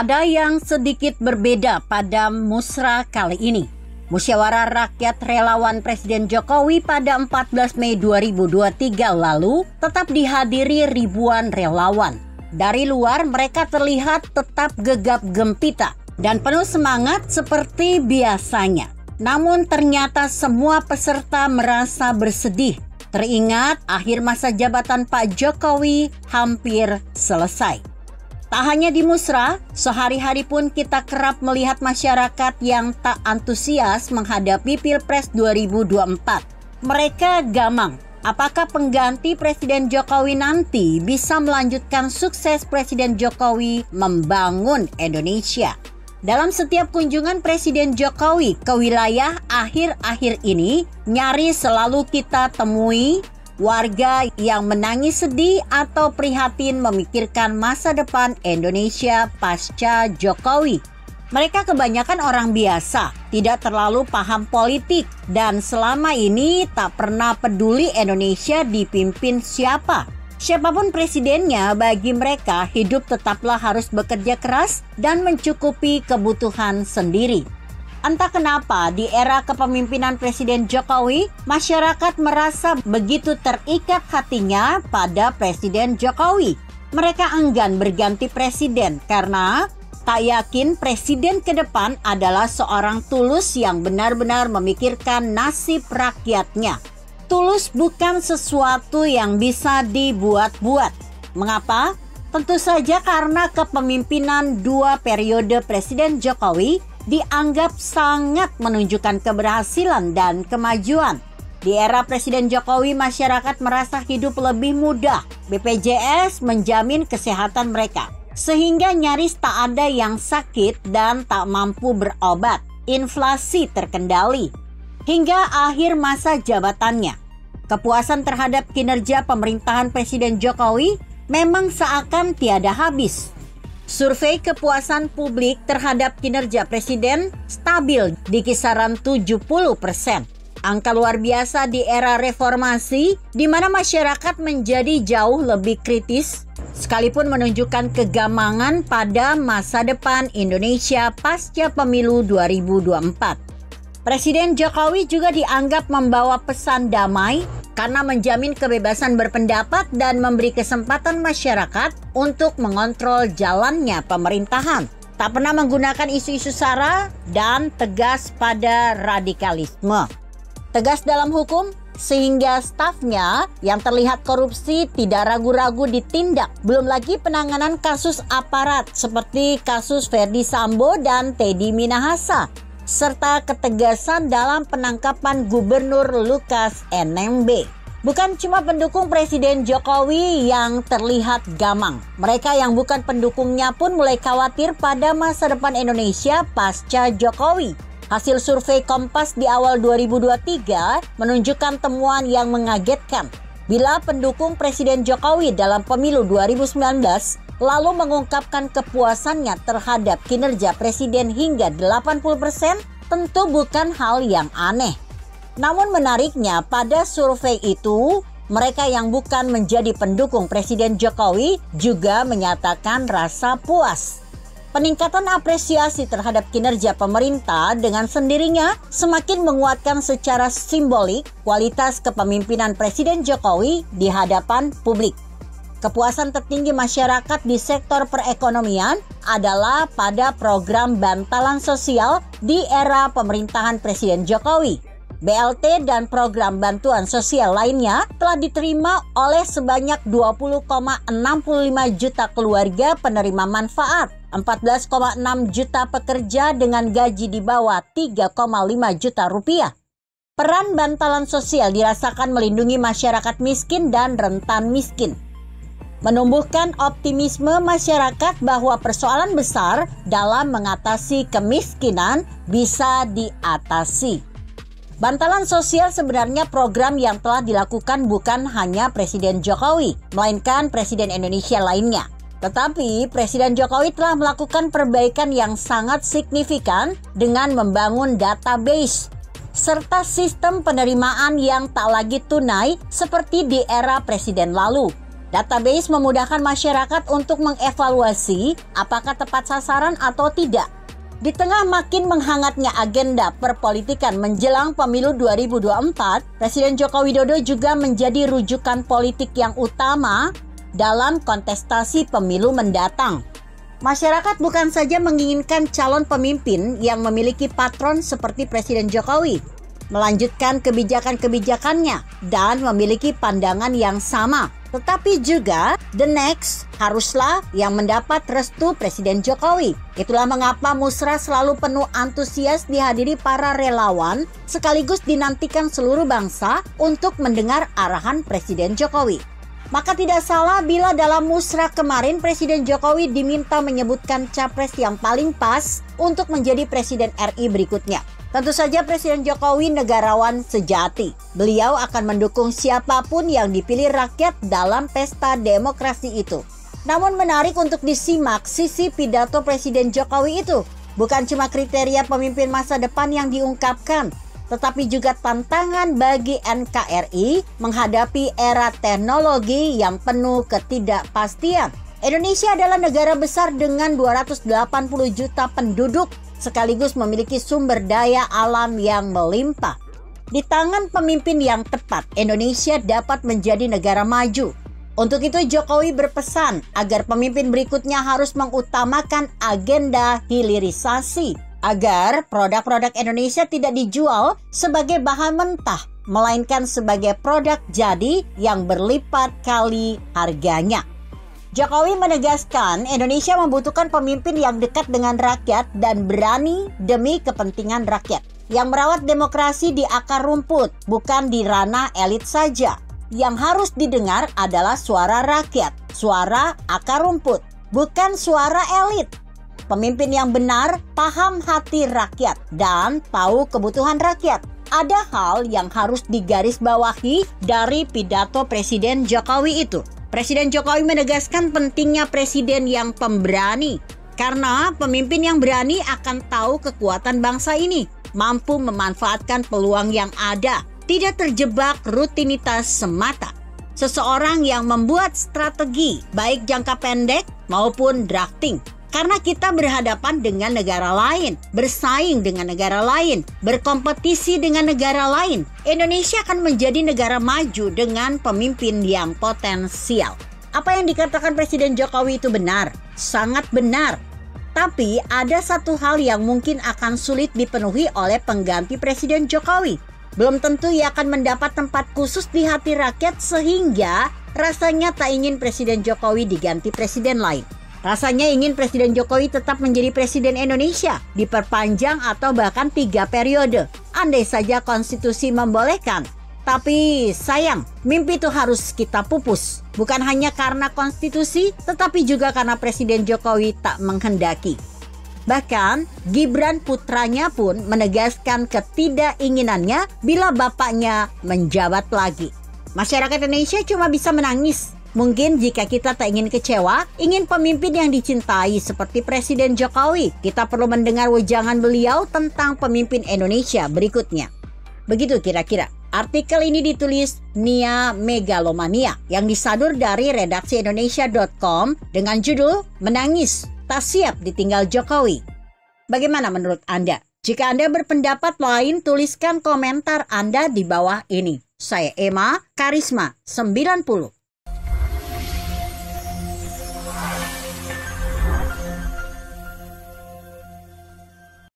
Ada yang sedikit berbeda pada musra kali ini. Musyawarah Rakyat Relawan Presiden Jokowi pada 14 Mei 2023 lalu tetap dihadiri ribuan relawan. Dari luar mereka terlihat tetap gegap gempita dan penuh semangat seperti biasanya. Namun ternyata semua peserta merasa bersedih. Teringat akhir masa jabatan Pak Jokowi hampir selesai. Tak hanya di musra, sehari-hari pun kita kerap melihat masyarakat yang tak antusias menghadapi Pilpres 2024. Mereka gamang, apakah pengganti Presiden Jokowi nanti bisa melanjutkan sukses Presiden Jokowi membangun Indonesia. Dalam setiap kunjungan Presiden Jokowi ke wilayah akhir-akhir ini, nyaris selalu kita temui warga yang menangis sedih atau prihatin memikirkan masa depan Indonesia pasca Jokowi. Mereka kebanyakan orang biasa, tidak terlalu paham politik, dan selama ini tak pernah peduli Indonesia dipimpin siapa. Siapapun presidennya, bagi mereka hidup tetaplah harus bekerja keras dan mencukupi kebutuhan sendiri. Entah kenapa di era kepemimpinan Presiden Jokowi, masyarakat merasa begitu terikat hatinya pada Presiden Jokowi. Mereka enggan berganti presiden karena tak yakin presiden ke depan adalah seorang tulus yang benar-benar memikirkan nasib rakyatnya. Tulus bukan sesuatu yang bisa dibuat-buat. Mengapa? Tentu saja karena kepemimpinan 2 periode Presiden Jokowi dianggap sangat menunjukkan keberhasilan dan kemajuan. Di era Presiden Jokowi, masyarakat merasa hidup lebih mudah. BPJS menjamin kesehatan mereka, sehingga nyaris tak ada yang sakit dan tak mampu berobat. Inflasi terkendali. Hingga akhir masa jabatannya, kepuasan terhadap kinerja pemerintahan Presiden Jokowi memang seakan tiada habis. Survei kepuasan publik terhadap kinerja presiden stabil di kisaran 70%. Angka luar biasa di era reformasi di mana masyarakat menjadi jauh lebih kritis sekalipun menunjukkan kegamangan pada masa depan Indonesia pasca pemilu 2024. Presiden Jokowi juga dianggap membawa pesan damai karena menjamin kebebasan berpendapat dan memberi kesempatan masyarakat untuk mengontrol jalannya pemerintahan. Tak pernah menggunakan isu-isu sara dan tegas pada radikalisme. Tegas dalam hukum sehingga stafnya yang terlihat korupsi tidak ragu-ragu ditindak. Belum lagi penanganan kasus aparat seperti kasus Ferdy Sambo dan Teddy Minahasa, serta ketegasan dalam penangkapan Gubernur Lukas NMB. Bukan cuma pendukung Presiden Jokowi yang terlihat gamang. Mereka yang bukan pendukungnya pun mulai khawatir pada masa depan Indonesia pasca Jokowi. Hasil survei Kompas di awal 2023 menunjukkan temuan yang mengagetkan. Bila pendukung Presiden Jokowi dalam pemilu 2019 lalu mengungkapkan kepuasannya terhadap kinerja presiden hingga 80%, tentu bukan hal yang aneh. Namun menariknya pada survei itu, mereka yang bukan menjadi pendukung Presiden Jokowi juga menyatakan rasa puas. Peningkatan apresiasi terhadap kinerja pemerintah dengan sendirinya semakin menguatkan secara simbolik kualitas kepemimpinan Presiden Jokowi di hadapan publik. Kepuasan tertinggi masyarakat di sektor perekonomian adalah pada program bantalan sosial di era pemerintahan Presiden Jokowi. BLT dan program bantuan sosial lainnya telah diterima oleh sebanyak 20,65 juta keluarga penerima manfaat, 14,6 juta pekerja dengan gaji di bawah 3,5 juta rupiah. Peran bantalan sosial dirasakan melindungi masyarakat miskin dan rentan miskin, menumbuhkan optimisme masyarakat bahwa persoalan besar dalam mengatasi kemiskinan bisa diatasi. Bantalan sosial sebenarnya program yang telah dilakukan bukan hanya Presiden Jokowi, melainkan Presiden Indonesia lainnya. Tetapi Presiden Jokowi telah melakukan perbaikan yang sangat signifikan dengan membangun database serta sistem penerimaan yang tak lagi tunai seperti di era Presiden lalu. Database memudahkan masyarakat untuk mengevaluasi apakah tepat sasaran atau tidak. Di tengah makin menghangatnya agenda perpolitikan menjelang pemilu 2024, Presiden Joko Widodo juga menjadi rujukan politik yang utama dalam kontestasi pemilu mendatang. Masyarakat bukan saja menginginkan calon pemimpin yang memiliki patron seperti Presiden Jokowi, melanjutkan kebijakan-kebijakannya dan memiliki pandangan yang sama, tetapi juga the next haruslah yang mendapat restu Presiden Jokowi. Itulah mengapa Musra selalu penuh antusias dihadiri para relawan sekaligus dinantikan seluruh bangsa untuk mendengar arahan Presiden Jokowi. Maka tidak salah bila dalam Musra kemarin Presiden Jokowi diminta menyebutkan capres yang paling pas untuk menjadi Presiden RI berikutnya. Tentu saja Presiden Jokowi negarawan sejati. Beliau akan mendukung siapapun yang dipilih rakyat dalam pesta demokrasi itu. Namun menarik untuk disimak sisi pidato Presiden Jokowi itu. Bukan cuma kriteria pemimpin masa depan yang diungkapkan, tetapi juga tantangan bagi NKRI menghadapi era teknologi yang penuh ketidakpastian. Indonesia adalah negara besar dengan 280 juta penduduk, sekaligus memiliki sumber daya alam yang melimpah. Di tangan pemimpin yang tepat, Indonesia dapat menjadi negara maju. Untuk itu Jokowi berpesan agar pemimpin berikutnya harus mengutamakan agenda hilirisasi, agar produk-produk Indonesia tidak dijual sebagai bahan mentah, melainkan sebagai produk jadi yang berlipat kali harganya. Jokowi menegaskan Indonesia membutuhkan pemimpin yang dekat dengan rakyat dan berani demi kepentingan rakyat, yang merawat demokrasi di akar rumput, bukan di ranah elit saja. Yang harus didengar adalah suara rakyat, suara akar rumput, bukan suara elit. Pemimpin yang benar paham hati rakyat dan tahu kebutuhan rakyat. Ada hal yang harus digarisbawahi dari pidato Presiden Jokowi itu. Presiden Jokowi menegaskan pentingnya presiden yang pemberani, karena pemimpin yang berani akan tahu kekuatan bangsa ini, mampu memanfaatkan peluang yang ada, tidak terjebak rutinitas semata. Seseorang yang membuat strategi, baik jangka pendek maupun drafting. Karena kita berhadapan dengan negara lain, bersaing dengan negara lain, berkompetisi dengan negara lain. Indonesia akan menjadi negara maju dengan pemimpin yang potensial. Apa yang dikatakan Presiden Jokowi itu benar, sangat benar. Tapi ada satu hal yang mungkin akan sulit dipenuhi oleh pengganti Presiden Jokowi. Belum tentu ia akan mendapat tempat khusus di hati rakyat sehingga rasanya tak ingin Presiden Jokowi diganti presiden lain. Rasanya ingin Presiden Jokowi tetap menjadi Presiden Indonesia, diperpanjang atau bahkan 3 periode. Andai saja konstitusi membolehkan. Tapi sayang, mimpi itu harus kita pupus. Bukan hanya karena konstitusi, tetapi juga karena Presiden Jokowi tak menghendaki. Bahkan, Gibran putranya pun menegaskan ketidakinginannya bila bapaknya menjabat lagi. Masyarakat Indonesia cuma bisa menangis. Mungkin jika kita tak ingin kecewa, ingin pemimpin yang dicintai seperti Presiden Jokowi, kita perlu mendengar wejangan beliau tentang pemimpin Indonesia berikutnya. Begitu kira-kira. Artikel ini ditulis Nia Megalomania yang disadur dari redaksi Indonesia.com dengan judul Menangis, Tak Siap Ditinggal Jokowi. Bagaimana menurut Anda? Jika Anda berpendapat lain, tuliskan komentar Anda di bawah ini. Saya Emma Karisma 90.